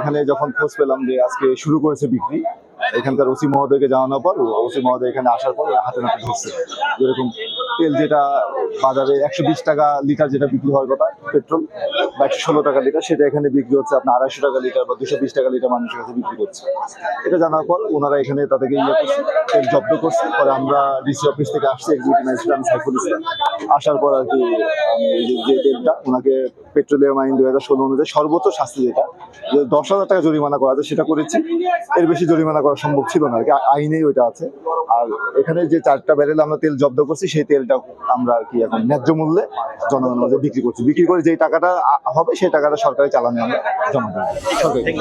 এখানে যখন খোঁজ পেলাম যে আজকে শুরু করেছে বিক্রি, এখানকার ওসি মহোদয়কে জানানোর পর ওসি মহোদয় এখানে আসার পর হাতে নাতে ধরছে যেরকম তেল যেটা বাজারে 120 টাকা লিটার যেটা বিক্রি হওয়ার কথা পেট্রোল, বা 116 টাকা লিটার, সেটা এখানে বিক্রি হচ্ছে আপনার 250 টাকা লিটার বা 220 টাকা লিটার মানুষের কাছে বিক্রি করছে। এটা জানার পর ওনারা এখানে তাদেরকে করছে, তেল জব্দ করছে। পরে আমরা ডিসি অফিস থেকে আসছি, এক্সিকিউটিভ ম্যাজিস্ট্রেট আমি সাইফুল ইসলাম। আসার পর আর কি যে তেলটা ওনাকে পেট্রোলিয়াম আইন 2016 অনুযায়ী সর্বোচ্চ শাস্তি যেটা, যে 10,000 টাকা জরিমানা করা যায় সেটা করেছি। এর বেশি জরিমানা করা সম্ভব ছিল না আর কি, আইনেই ওইটা আছে। আর এখানে যে 4টা ব্যারেল আমরা তেল জব্দ করছি, সেই তেলটা আমরা আর কি এখন ন্যায্য মূল্যে জনগণের মাঝে বিক্রি করছি। বিক্রি করে যে টাকাটা হবে সেই টাকাটা সরকারি চালানে আমরা জমা দেবো সরকারি।